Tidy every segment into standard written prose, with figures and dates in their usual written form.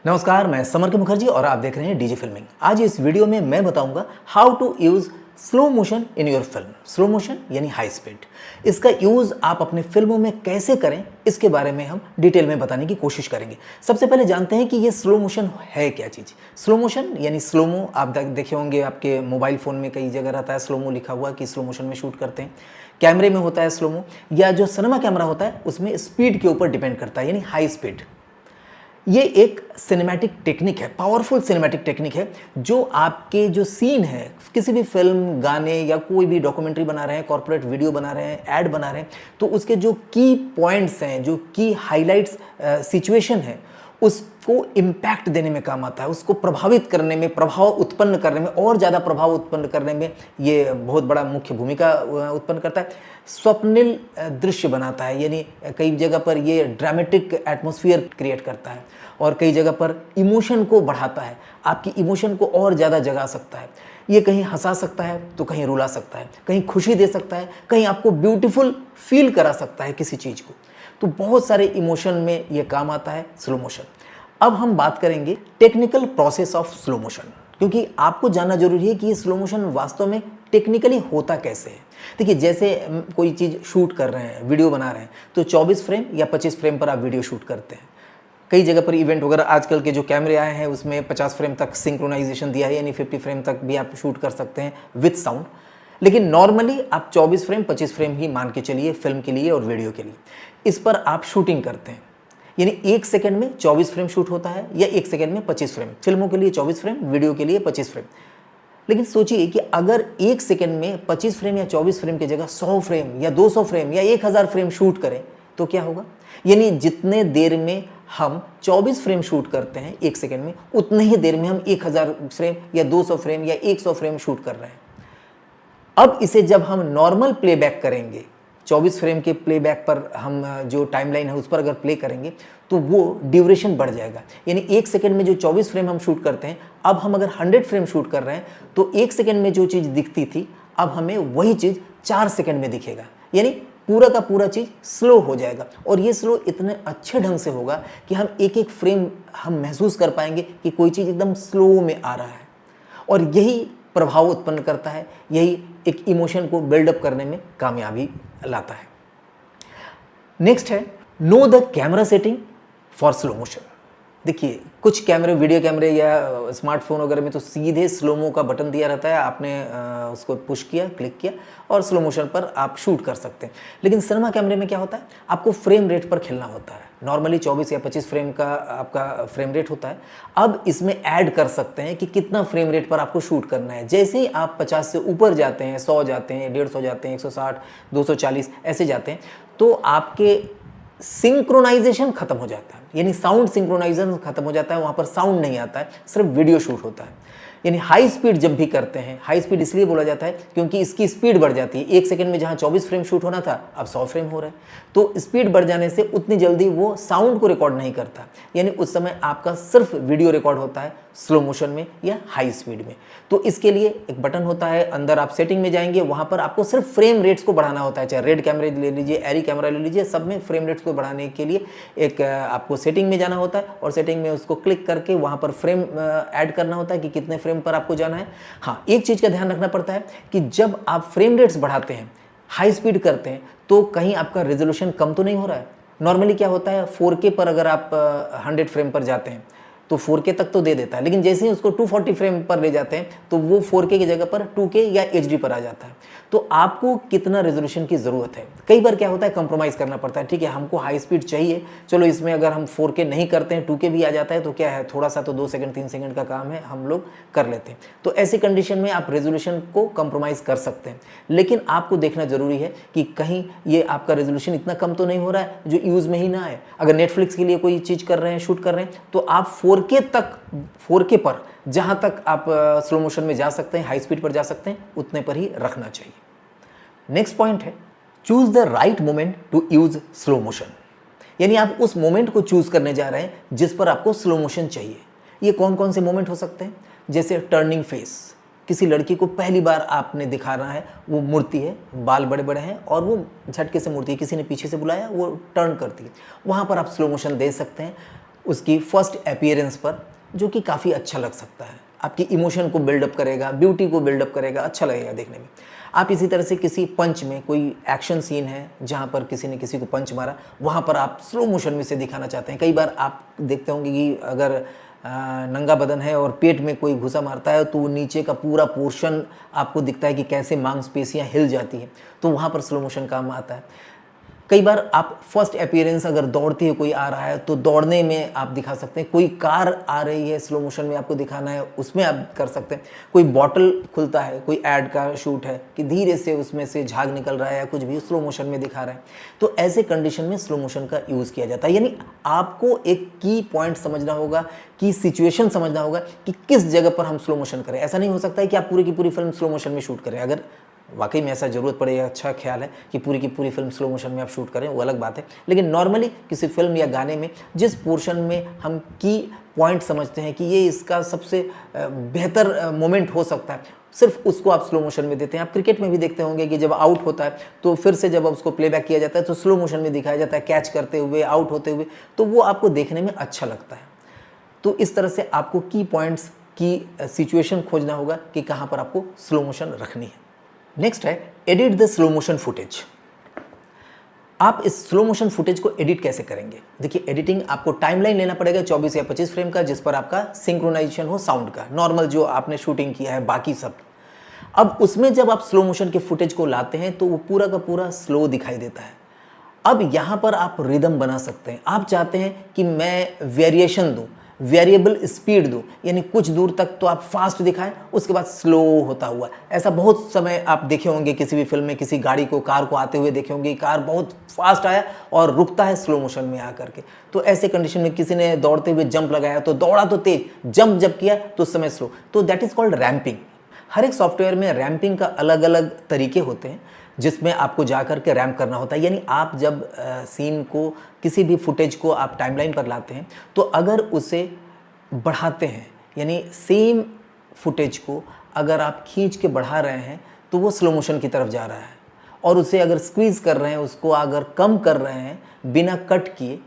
नमस्कार, मैं समर के मुखर्जी और आप देख रहे हैं डीजे फिल्मिंग। आज इस वीडियो में मैं बताऊंगा how to use slow motion in your film. Slow motion यानी हाई स्पीड। इसका यूज़ आप अपने फिल्मों में कैसे करें, इसके बारे में हम डिटेल में बताने की कोशिश करेंगे। सबसे पहले जानते हैं कि ये स्लो मोशन है क्या चीज़। स्लो मोशन यानी स्लोमो, आप देखे होंगे आपके मोबाइल फ़ोन में कई जगह रहता है स्लोमो लिखा हुआ कि स्लो मोशन में शूट करते हैं। कैमरे में होता है स्लोमो, या जो सिनेमा कैमरा होता है उसमें स्पीड के ऊपर डिपेंड करता है, यानी हाई स्पीड। ये एक सिनेमैटिक टेक्निक है, पावरफुल सिनेमैटिक टेक्निक है, जो आपके जो सीन है, किसी भी फिल्म, गाने या कोई भी डॉक्यूमेंट्री बना रहे हैं, कॉर्पोरेट वीडियो बना रहे हैं, ऐड बना रहे हैं, तो उसके जो की पॉइंट्स हैं, जो की हाइलाइट्स सिचुएशन है, उसको इम्पैक्ट देने में काम आता है, उसको प्रभावित करने में, प्रभाव उत्पन्न करने में, और ज़्यादा प्रभाव उत्पन्न करने में ये बहुत बड़ा मुख्य भूमिका उत्पन्न करता है। स्वप्निल दृश्य बनाता है, यानी कई जगह पर ये ड्रामेटिक एटमॉस्फेयर क्रिएट करता है और कई जगह पर इमोशन को बढ़ाता है, आपकी इमोशन को और ज़्यादा जगा सकता है। ये कहीं हंसा सकता है तो कहीं रुला सकता है, कहीं खुशी दे सकता है, कहीं आपको ब्यूटीफुल फील करा सकता है किसी चीज़ को। तो बहुत सारे इमोशन में ये काम आता है स्लो मोशन। अब हम बात करेंगे technical process of slow motion, क्योंकि आपको जानना जरूरी है कि ये स्लो मोशन वास्तव में टेक्निकली होता कैसे है। देखिए, जैसे कोई चीज़ शूट कर रहे हैं, वीडियो बना रहे हैं, तो 24 फ्रेम या 25 फ्रेम पर आप वीडियो शूट करते हैं। कई जगह पर इवेंट वगैरह आजकल के जो कैमरे आए हैं उसमें 50 फ्रेम तक सिंक्रोनाइजेशन दिया है, यानी 50 फ्रेम तक भी आप शूट कर सकते हैं विथ साउंड। लेकिन नॉर्मली आप 24 फ्रेम 25 फ्रेम ही मान के चलिए फिल्म के लिए और वीडियो के लिए। इस पर आप शूटिंग करते हैं, यानी 1 सेकंड में 24 फ्रेम शूट होता है या 1 सेकंड में 25 फ्रेम। फिल्मों के लिए 24 फ्रेम, वीडियो के लिए 25 फ्रेम। लेकिन सोचिए कि अगर 1 सेकंड में 25 फ्रेम या 24 फ्रेम की जगह 100 फ्रेम या 200 फ्रेम या 1000 फ्रेम शूट करें तो क्या होगा। यानी जितने देर में हम 24 फ्रेम शूट करते हैं 1 सेकंड में, उतने ही देर में हम 1000 फ्रेम या 200 फ्रेम या 100 फ्रेम शूट कर रहे हैं। अब इसे जब हम नॉर्मल प्लेबैक करेंगे, 24 फ्रेम के प्लेबैक पर हम जो टाइमलाइन है उस पर अगर प्ले करेंगे तो वो ड्यूरेशन बढ़ जाएगा। यानी 1 सेकंड में जो 24 फ्रेम हम शूट करते हैं, अब हम अगर 100 फ्रेम शूट कर रहे हैं तो 1 सेकंड में जो चीज़ दिखती थी अब हमें वही चीज़ 4 सेकंड में दिखेगा। यानी पूरा का पूरा चीज़ स्लो हो जाएगा, और ये स्लो इतने अच्छे ढंग से होगा कि हम एक एक फ्रेम हम महसूस कर पाएंगे कि कोई चीज़ एकदम स्लो में आ रहा है, और यही प्रभाव उत्पन्न करता है, यही एक इमोशन को बिल्डअप करने में कामयाबी लाता है। नेक्स्ट है know the camera setting for slow motion. देखिए, कुछ कैमरे, वीडियो कैमरे या स्मार्टफोन वगैरह में तो सीधे स्लोमो का बटन दिया रहता है, आपने उसको पुश किया, क्लिक किया और स्लो मोशन पर आप शूट कर सकते हैं। लेकिन सिनेमा कैमरे में क्या होता है, आपको फ्रेम रेट पर खेलना होता है। नॉर्मली 24 या 25 फ्रेम का आपका फ्रेम रेट होता है। अब इसमें ऐड कर सकते हैं कि कितना फ्रेम रेट पर आपको शूट करना है। जैसे ही आप 50 से ऊपर जाते हैं, 100 जाते हैं, 150 जाते हैं, 160, 240 ऐसे जाते हैं, तो आपके सिंक्रोनाइजेशन खत्म हो जाता है, यानी साउंड सिंक्रोनाइजेशन खत्म हो जाता है। वहाँ पर साउंड नहीं आता है, सिर्फ वीडियो शूट होता है। यानी हाई स्पीड जब भी करते हैं, हाई स्पीड इसलिए बोला जाता है क्योंकि इसकी स्पीड बढ़ जाती है। 1 सेकंड में जहाँ 24 फ्रेम शूट होना था अब 100 फ्रेम हो रहा है, तो स्पीड बढ़ जाने से उतनी जल्दी वो साउंड को रिकॉर्ड नहीं करता। यानी उस समय आपका सिर्फ वीडियो रिकॉर्ड होता है स्लो मोशन में या हाई स्पीड में। तो इसके लिए एक बटन होता है, अंदर आप सेटिंग में जाएंगे, वहाँ पर आपको सिर्फ फ्रेम रेट्स को बढ़ाना होता है। चाहे रेड कैमरे ले लीजिए, एरी कैमरा ले लीजिए, सब में फ्रेम रेट्स को बढ़ाने के लिए एक आपको सेटिंग में जाना होता है, और सेटिंग में उसको क्लिक करके वहाँ पर फ्रेम ऐड करना होता है कि कितने फ्रेम पर आपको जाना है। हाँ, एक चीज़ का ध्यान रखना पड़ता है कि जब आप फ्रेम रेट्स बढ़ाते हैं, हाई स्पीड करते हैं, तो कहीं आपका रेजोल्यूशन कम तो नहीं हो रहा है। नॉर्मली क्या होता है, 4K पर अगर आप 100 फ्रेम पर जाते हैं तो 4K तक तो दे देता है, लेकिन जैसे ही उसको 240 फ्रेम पर ले जाते हैं तो वो 4K की जगह पर 2K या HD पर आ जाता है। तो आपको कितना रेजोल्यूशन की ज़रूरत है। कई बार क्या होता है, कंप्रोमाइज़ करना पड़ता है। ठीक है, हमको हाई स्पीड चाहिए, चलो इसमें अगर हम 4K नहीं करते हैं, 2K भी आ जाता है, तो क्या है, थोड़ा सा तो 2 सेकंड 3 सेकंड का काम है, हम लोग कर लेते हैं। तो ऐसी कंडीशन में आप रेजोल्यूशन को कंप्रोमाइज़ कर सकते हैं, लेकिन आपको देखना जरूरी है कि कहीं ये आपका रेजोल्यूशन इतना कम तो नहीं हो रहा है जो यूज़ में ही ना आए। अगर नेटफ्लिक्स के लिए कोई चीज़ कर रहे हैं, शूट कर रहे हैं, तो आप 4K पर जहाँ तक आप स्लो मोशन में जा सकते हैं, हाई स्पीड पर जा सकते हैं, उतने पर ही रखना चाहिए। नेक्स्ट पॉइंट है choose the right moment to use slow motion. यानी आप उस मोमेंट को चूज करने जा रहे हैं जिस पर आपको स्लो मोशन चाहिए। ये कौन कौन से मोमेंट हो सकते हैं, जैसे टर्निंग फेस। किसी लड़की को पहली बार आपने दिखाना है, वो मुड़ती है, बाल बड़े बड़े हैं और वो झटके से मुड़ती है, किसी ने पीछे से बुलाया, वो टर्न करती है, वहाँ पर आप स्लो मोशन दे सकते हैं। उसकी फर्स्ट अपीयरेंस पर, जो कि काफ़ी अच्छा लग सकता है, आपकी इमोशन को बिल्डअप करेगा, ब्यूटी को बिल्डअप करेगा, अच्छा लगेगा देखने में। आप इसी तरह से किसी पंच में, कोई एक्शन सीन है जहाँ पर किसी ने किसी को पंच मारा, वहाँ पर आप स्लो मोशन में इसे दिखाना चाहते हैं। कई बार आप देखते होंगे कि अगर नंगा बदन है और पेट में कोई घुसा मारता है तो वो नीचे का पूरा पोर्शन आपको दिखता है कि कैसे मांसपेशियाँ हिल जाती हैं, तो वहाँ पर स्लो मोशन काम आता है। कई बार आप फर्स्ट अपीयरेंस अगर दौड़ते हुए कोई आ रहा है तो दौड़ने में आप दिखा सकते हैं, कोई कार आ रही है स्लो मोशन में आपको दिखाना है, उसमें आप कर सकते हैं। कोई बॉटल खुलता है, कोई ऐड का शूट है कि धीरे से उसमें से झाग निकल रहा है या कुछ भी स्लो मोशन में दिखा रहा है, तो ऐसे कंडीशन में स्लो मोशन का यूज़ किया जाता है। यानी आपको एक की पॉइंट समझना होगा, की सिचुएशन समझना होगा कि किस जगह पर हम स्लो मोशन करें। ऐसा नहीं हो सकता है कि आप पूरी की पूरी फिल्म स्लो मोशन में शूट करें। अगर वाकई में ऐसा ज़रूरत पड़े, अच्छा ख्याल है कि पूरी की पूरी फिल्म स्लो मोशन में आप शूट करें, वो अलग बात है। लेकिन नॉर्मली किसी फिल्म या गाने में जिस पोर्शन में हम की पॉइंट समझते हैं कि ये इसका सबसे बेहतर मोमेंट हो सकता है, सिर्फ उसको आप स्लो मोशन में देते हैं। आप क्रिकेट में भी देखते होंगे कि जब आउट होता है तो फिर से जब उसको प्लेबैक किया जाता है तो स्लो मोशन में दिखाया जाता है, कैच करते हुए, आउट होते हुए, तो वो आपको देखने में अच्छा लगता है। तो इस तरह से आपको की पॉइंट्स की सिचुएशन खोजना होगा कि कहाँ पर आपको स्लो मोशन रखनी है। नेक्स्ट है edit the slow motion footage. आप इस स्लो मोशन फुटेज को एडिट कैसे करेंगे? देखिए, एडिटिंग आपको टाइमलाइन लेना पड़ेगा 24 या 25 फ्रेम का, जिस पर आपका सिंक्रोनाइजेशन हो साउंड का, नॉर्मल जो आपने शूटिंग किया है बाकी सब। अब उसमें जब आप स्लो मोशन के फुटेज को लाते हैं तो वो पूरा का पूरा स्लो दिखाई देता है। अब यहाँ पर आप रिदम बना सकते हैं। आप चाहते हैं कि मैं वेरिएशन दूँ, वेरिएबल स्पीड दूँ, यानी कुछ दूर तक तो आप फास्ट दिखाएं, उसके बाद स्लो होता हुआ। ऐसा बहुत समय आप देखे होंगे किसी भी फिल्म में, किसी गाड़ी को, कार को आते हुए देखे होंगे, कार बहुत फास्ट आया और रुकता है स्लो मोशन में आकर के। तो ऐसे कंडीशन में किसी ने दौड़ते हुए जंप लगाया तो दौड़ा तो तेज, जंप जब किया तो उस समय स्लो, तो दैट इज कॉल्ड रैम्पिंग। हर एक सॉफ्टवेयर में रैम्पिंग का अलग अलग तरीके होते हैं जिसमें आपको जाकर के रैम्प करना होता है। यानी आप जब सीन को, किसी भी फुटेज को आप टाइमलाइन पर लाते हैं तो अगर उसे बढ़ाते हैं, यानी सेम फुटेज को अगर आप खींच के बढ़ा रहे हैं तो वो स्लो मोशन की तरफ जा रहा है, और उसे अगर स्क्वीज़ कर रहे हैं, उसको अगर कम कर रहे हैं बिना कट किए,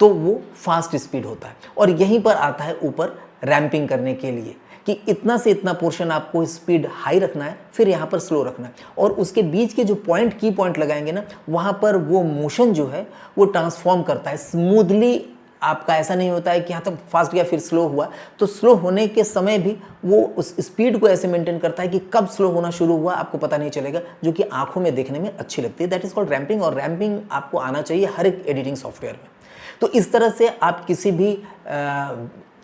तो वो फास्ट स्पीड होता है। और यहीं पर आता है ऊपर रैम्पिंग करने के लिए कि इतना से इतना पोर्शन आपको स्पीड हाई रखना है, फिर यहाँ पर स्लो रखना है, और उसके बीच के जो पॉइंट, की पॉइंट लगाएंगे ना, वहाँ पर वो मोशन जो है वो ट्रांसफॉर्म करता है स्मूथली। आपका ऐसा नहीं होता है कि यहाँ तक फास्ट गया फिर स्लो हुआ, तो स्लो होने के समय भी वो उस स्पीड को ऐसे मेंटेन करता है कि कब स्लो होना शुरू हुआ आपको पता नहीं चलेगा, जो कि आंखों में देखने में अच्छी लगती है। दैट इज कॉल्ड रैम्पिंग, और रैम्पिंग आपको आना चाहिए हर एक एडिटिंग सॉफ्टवेयर में। तो इस तरह से आप किसी भी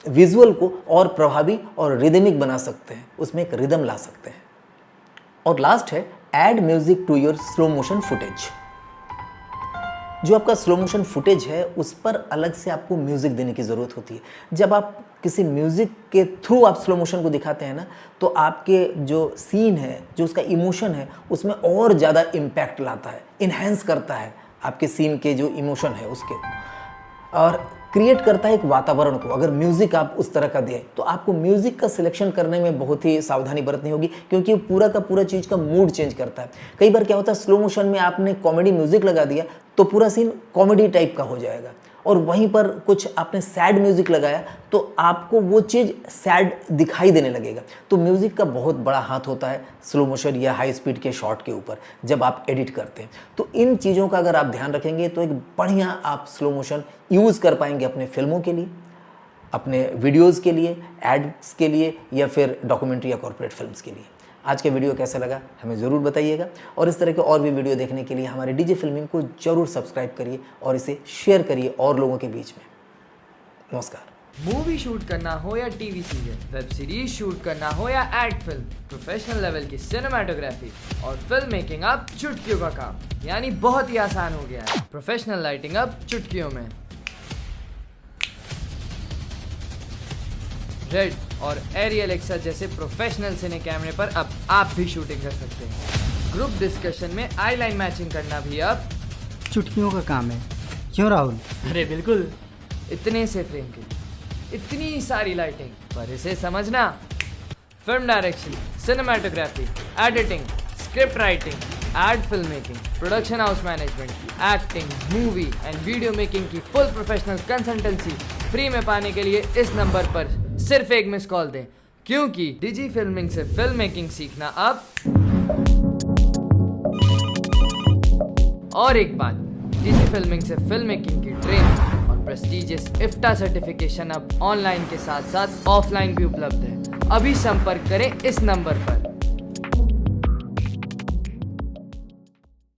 विजुअल को और प्रभावी और रिदमिक बना सकते हैं, उसमें एक रिदम ला सकते हैं। और लास्ट है add music to your slow motion footage. जो आपका स्लो मोशन फुटेज है उस पर अलग से आपको म्यूजिक देने की ज़रूरत होती है। जब आप किसी म्यूजिक के थ्रू आप स्लो मोशन को दिखाते हैं ना, तो आपके जो सीन है, जो उसका इमोशन है, उसमें और ज़्यादा इम्पैक्ट लाता है, इन्हेंस करता है आपके सीन के जो इमोशन है उसके, और क्रिएट करता है एक वातावरण को। अगर म्यूज़िक आप उस तरह का दें तो आपको म्यूज़िक का सिलेक्शन करने में बहुत ही सावधानी बरतनी होगी, क्योंकि पूरा का पूरा चीज़ का मूड चेंज करता है। कई बार क्या होता है, स्लो मोशन में आपने कॉमेडी म्यूज़िक लगा दिया तो पूरा सीन कॉमेडी टाइप का हो जाएगा, और वहीं पर कुछ आपने सैड म्यूज़िक लगाया तो आपको वो चीज़ सैड दिखाई देने लगेगा। तो म्यूज़िक का बहुत बड़ा हाथ होता है स्लो मोशन या हाई स्पीड के शॉट के ऊपर जब आप एडिट करते हैं। तो इन चीज़ों का अगर आप ध्यान रखेंगे तो एक बढ़िया आप स्लो मोशन यूज़ कर पाएंगे अपने फिल्मों के लिए, अपने वीडियोज़ के लिए, एड्स के लिए, या फिर डॉक्यूमेंट्री या कॉर्पोरेट फिल्म्स के लिए। आज का वीडियो कैसा लगा हमें ज़रूर बताइएगा, और इस तरह के और भी वीडियो देखने के लिए हमारे डीजे फिल्मिंग को ज़रूर सब्सक्राइब करिए और इसे शेयर करिए और लोगों के बीच में। नमस्कार। मूवी शूट करना हो या TV serial, web series shoot करना हो या एड फिल्म, प्रोफेशनल लेवल की सिनेमाटोग्राफी और फिल्म मेकिंग अब चुटकियों का काम, यानी बहुत ही आसान हो गया है। प्रोफेशनल लाइटिंग अब चुटकियों में। रेड और एरियल एक्सा जैसे प्रोफेशनल सिने कैमरे पर अब आप भी शूटिंग कर सकते हैं। ग्रुप डिस्कशन में आई लाइन मैचिंग करना भी अब चुटकियों का काम है। क्यों राहुल? अरे बिल्कुल, इतने से फ्रेम के लिए इतनी सारी लाइटिंग, पर इसे समझना। Film direction, cinematography, editing, script writing, ad film making, production house management, acting, movie and video making की फुल प्रोफेशनल कंसल्टेंसी फ्री में पाने के लिए इस नंबर पर सिर्फ एक मिस कॉल दें, क्योंकि डिजी फिल्मिंग से फिल्म मेकिंग सीखना अब। और एक बात, डिजी फिल्मिंग से फिल्म मेकिंग की ट्रेनिंग और प्रेस्टीजियस इफ्टा सर्टिफिकेशन अब ऑनलाइन के साथ साथ ऑफलाइन भी उपलब्ध है। अभी संपर्क करें इस नंबर पर